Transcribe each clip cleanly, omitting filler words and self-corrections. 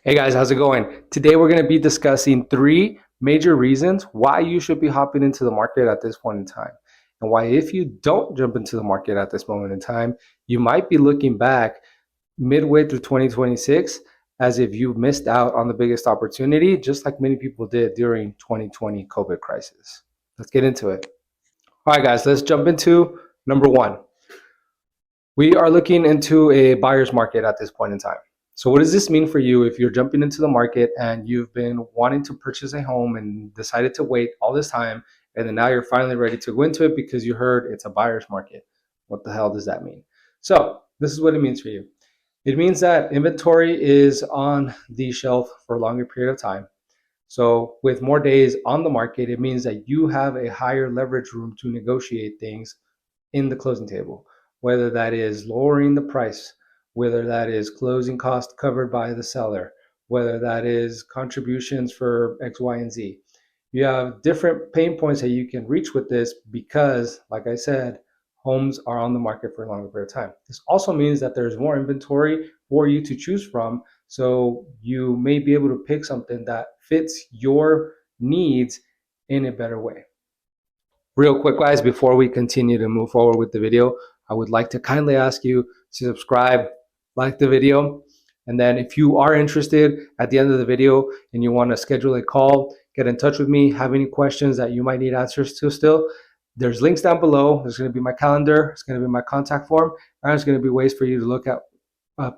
Hey guys, how's it going? Today we're going to be discussing three major reasons why you should be hopping into the market at this point in time. And why, if you don't jump into the market at this moment in time, you might be looking back midway through 2026 as if you missed out on the biggest opportunity, just like many people did during 2020 COVID crisis. Let's get into it. All right, guys, let's jump into number one. We are looking into a buyer's market at this point in time. So what does this mean for you if you're jumping into the market and you've been wanting to purchase a home and decided to wait all this time, and then now you're finally ready to go into it because you heard it's a buyer's market? What the hell does that mean? So this is what it means for you. It means that inventory is on the shelf for a longer period of time. So with more days on the market, it means that you have a higher leverage room to negotiate things in the closing table, whether that is lowering the price, whether that is closing costs covered by the seller, whether that is contributions for X, Y, and Z. You have different pain points that you can reach with this because, like I said, homes are on the market for a longer period of time. This also means that there's more inventory for you to choose from. So you may be able to pick something that fits your needs in a better way. Real quick, guys, before we continue to move forward with the video, I would like to kindly ask you to subscribe, like the video, and then if you are interested at the end of the video and you want to schedule a call, get in touch with me, have any questions that you might need answers to still, there's links down below. There's going to be my calendar, it's going to be my contact form, and there's going to be ways for you to look at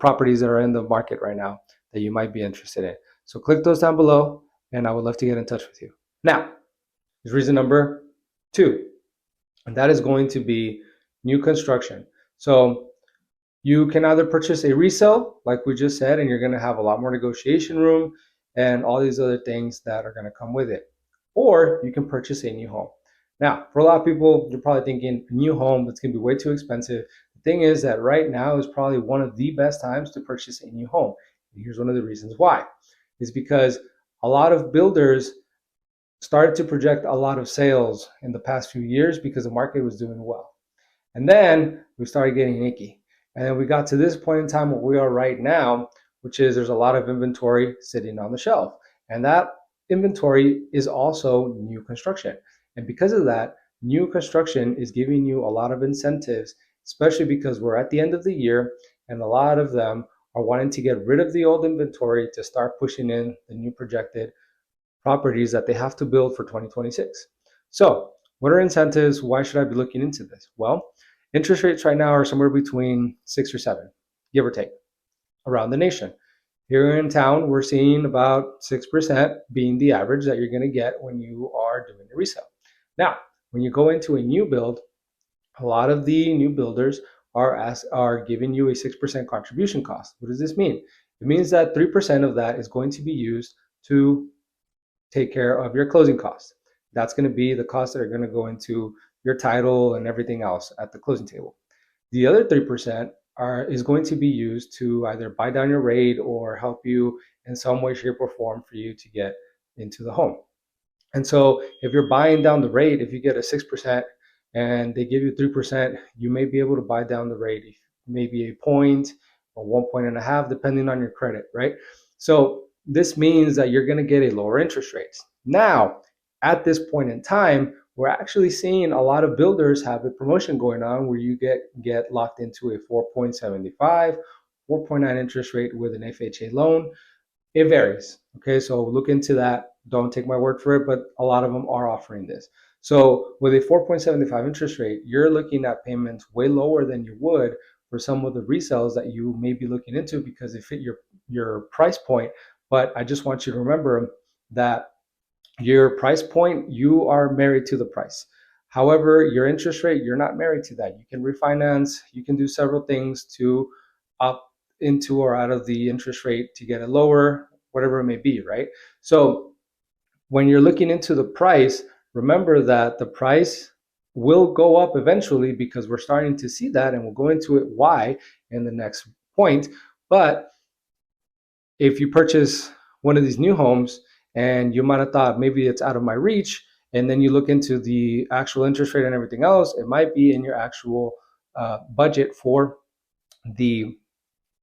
properties that are in the market right now that you might be interested in. So click those down below, and I would love to get in touch with you. Now, here's reason number two, and that is going to be new construction. So you can either purchase a resale, like we just said, and you're going to have a lot more negotiation room and all these other things that are going to come with it, or you can purchase a new home. Now, for a lot of people, you're probably thinking, new home, that's going to be way too expensive. The thing is that right now is probably one of the best times to purchase a new home. And here's one of the reasons why. Is because a lot of builders started to project a lot of sales in the past few years because the market was doing well. And then we started getting icky. And then we got to this point in time where we are right now, which is there's a lot of inventory sitting on the shelf. And that inventory is also new construction. And because of that, new construction is giving you a lot of incentives, especially because we're at the end of the year and a lot of them are wanting to get rid of the old inventory to start pushing in the new projected properties that they have to build for 2026. So what are incentives? Why should I be looking into this? Well, interest rates right now are somewhere between 6 or 7, give or take, around the nation. Here in town, we're seeing about 6% being the average that you're going to get when you are doing a resale. Now, when you go into a new build, a lot of the new builders are giving you a 6% contribution cost. What does this mean? It means that 3% of that is going to be used to take care of your closing costs. That's going to be the costs that are going to go into your title and everything else at the closing table. The other 3% is going to be used to either buy down your rate or help you in some way, shape, or form for you to get into the home. And so if you're buying down the rate, if you get a 6% and they give you 3%, you may be able to buy down the rate maybe a point or 1.5 depending on your credit, right? So this means that you're going to get a lower interest rate. Now, at this point in time, we're actually seeing a lot of builders have a promotion going on where you get locked into a 4.75, 4.9 interest rate with an FHA loan. It varies. Okay, so look into that. Don't take my word for it, but a lot of them are offering this. So with a 4.75 interest rate, you're looking at payments way lower than you would for some of the resales that you may be looking into because they fit your price point. But I just want you to remember that your price point, you are married to the price. However, your interest rate, you're not married to that. You can refinance, you can do several things to up into or out of the interest rate to get it lower, whatever it may be, right? So when you're looking into the price, remember that the price will go up eventually because we're starting to see that, and we'll go into it why in the next point. But if you purchase one of these new homes and you might have thought maybe it's out of my reach, and then you look into the actual interest rate and everything else, it might be in your actual budget for the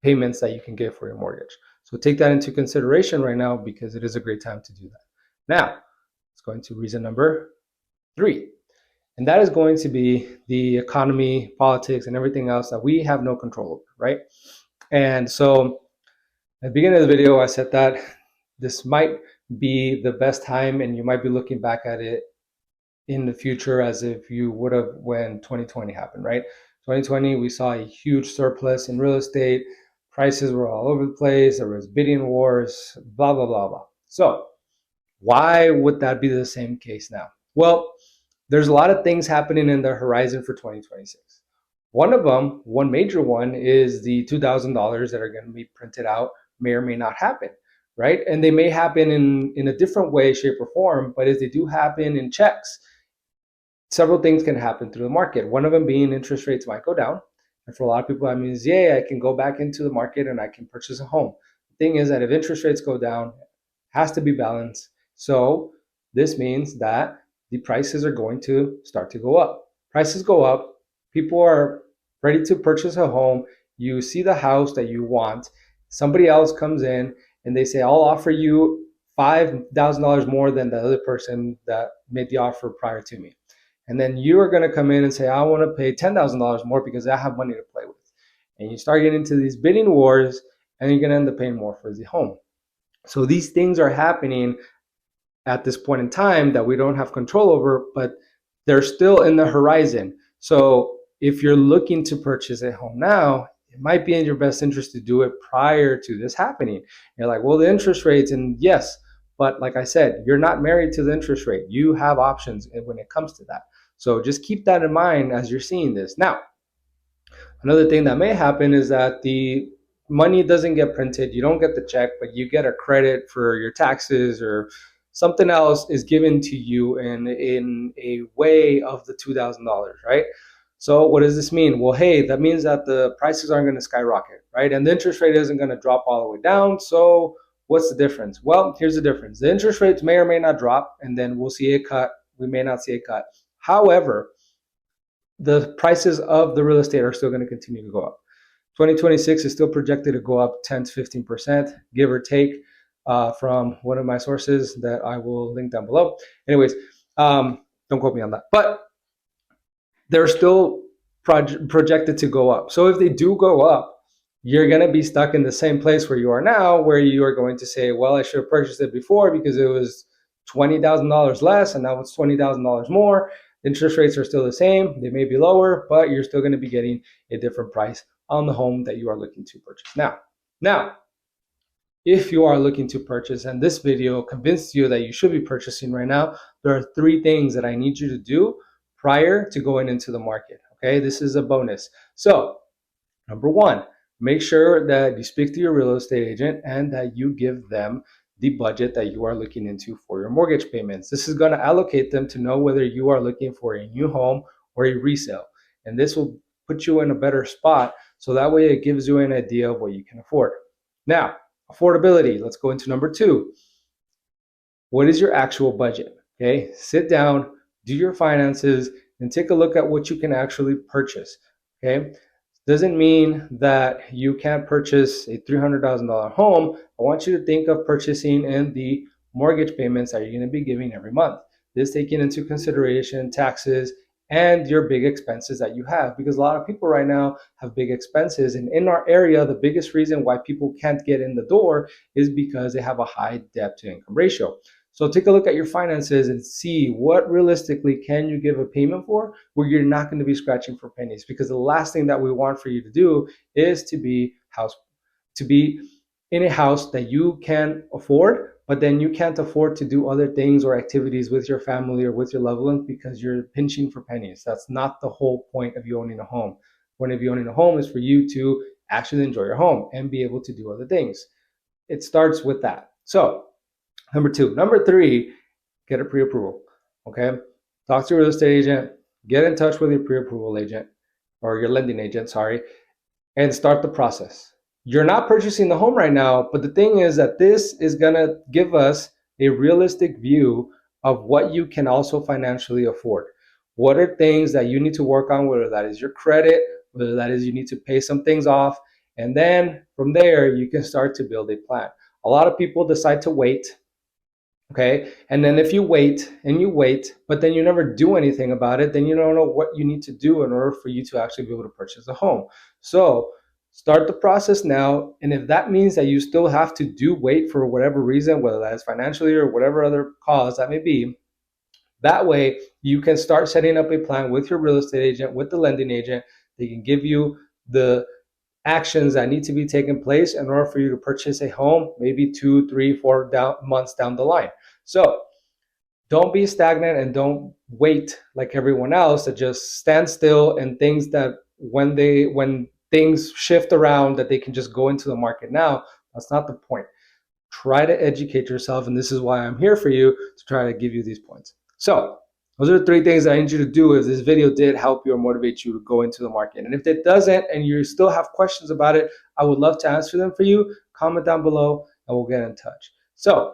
payments that you can get for your mortgage. So take that into consideration right now because it is a great time to do that. Now, let's go into reason number 3. And that is going to be the economy, politics, and everything else that we have no control over, right? And so at the beginning of the video, I said that this might be the best time, and you might be looking back at it in the future as if you would have when 2020 happened, right? 2020, we saw a huge surplus in real estate. Prices were all over the place. There was bidding wars, blah, blah, blah, blah. So why would that be the same case now? Well, there's a lot of things happening in the horizon for 2026. One of them, one major one, is the $2,000 that are going to be printed out may or may not happen, right? And they may happen in a different way, shape, or form, but if they do happen in checks, several things can happen through the market. One of them being interest rates might go down. And for a lot of people, that means, yeah, I can go back into the market and I can purchase a home. The thing is that if interest rates go down, it has to be balanced. So this means that the prices are going to start to go up. Prices go up, people are ready to purchase a home. You see the house that you want. Somebody else comes in and they say, I'll offer you $5,000 more than the other person that made the offer prior to me. And then you are going to come in and say, I want to pay $10,000 more because I have money to play with. And you start getting into these bidding wars, and you're going to end up paying more for the home. So these things are happening at this point in time that we don't have control over, but they're still in the horizon. So if you're looking to purchase a home now, it might be in your best interest to do it prior to this happening. You're like, well, the interest rates, and yes, but like I said, you're not married to the interest rate. You have options when it comes to that. So just keep that in mind as you're seeing this. Now, another thing that may happen is that the money doesn't get printed. You don't get the check, but you get a credit for your taxes, or something else is given to you in a way of the $2,000, right? So what does this mean? Well, hey, that means that the prices aren't going to skyrocket, right? And the interest rate isn't going to drop all the way down. So what's the difference? Well, here's the difference. The interest rates may or may not drop, and then we'll see a cut. We may not see a cut. However, the prices of the real estate are still going to continue to go up. 2026 is still projected to go up 10 to 15%, give or take, from one of my sources that I will link down below. Anyways, don't quote me on that. But they're still projected to go up. So if they do go up, you're going to be stuck in the same place where you are now, where you are going to say, well, I should have purchased it before because it was $20,000 less and now it's $20,000 more. Interest rates are still the same. They may be lower, but you're still going to be getting a different price on the home that you are looking to purchase. Now, if you are looking to purchase and this video convinced you that you should be purchasing right now, there are 3 things that I need you to do prior to going into the market. Okay, this is a bonus. So, number 1, make sure that you speak to your real estate agent and that you give them the budget that you are looking into for your mortgage payments. This is going to allocate them to know whether you are looking for a new home or a resale. And this will put you in a better spot, so that way it gives you an idea of what you can afford. Now, affordability. Let's go into number 2. What is your actual budget? Okay, sit down, do your finances, and take a look at what you can actually purchase. Okay, doesn't mean that you can't purchase a $300,000 home. I want you to think of purchasing in the mortgage payments that you're going to be giving every month. This taking into consideration taxes and your big expenses that you have, because a lot of people right now have big expenses. And in our area, the biggest reason why people can't get in the door is because they have a high debt to income ratio. So take a look at your finances and see what realistically can you give a payment for where you're not going to be scratching for pennies, because the last thing that we want for you to do is to be in a house that you can afford, but then you can't afford to do other things or activities with your family or with your loved ones because you're pinching for pennies. That's not the whole point of you owning a home. The point of you owning a home is for you to actually enjoy your home and be able to do other things. It starts with that. So number 2. Number 3, get a pre-approval. Okay, talk to your real estate agent, get in touch with your pre-approval agent or your lending agent, sorry, and start the process. You're not purchasing the home right now, but the thing is that this is going to give us a realistic view of what you can also financially afford. What are things that you need to work on, whether that is your credit, whether that is you need to pay some things off, And then from there, you can start to build a plan. A lot of people decide to wait. Okay. And then if you wait and you wait, but then you never do anything about it, then you don't know what you need to do in order for you to actually be able to purchase a home. So start the process now. And if that means that you still have to do wait for whatever reason, whether that is financially or whatever other cause that may be, that way you can start setting up a plan with your real estate agent, with the lending agent. They can give you the actions that need to be taken place in order for you to purchase a home, maybe 2, 3, 4 months down the line. So don't be stagnant and don't wait like everyone else to just stand still and things that when things shift around that they can just go into the market now. That's not the point. Try to educate yourself, and this is why I'm here for you, to try to give you these points. So those are the 3 things I need you to do if this video did help you or motivate you to go into the market. And if it doesn't and you still have questions about it, I would love to answer them for you. Comment down below and we'll get in touch. So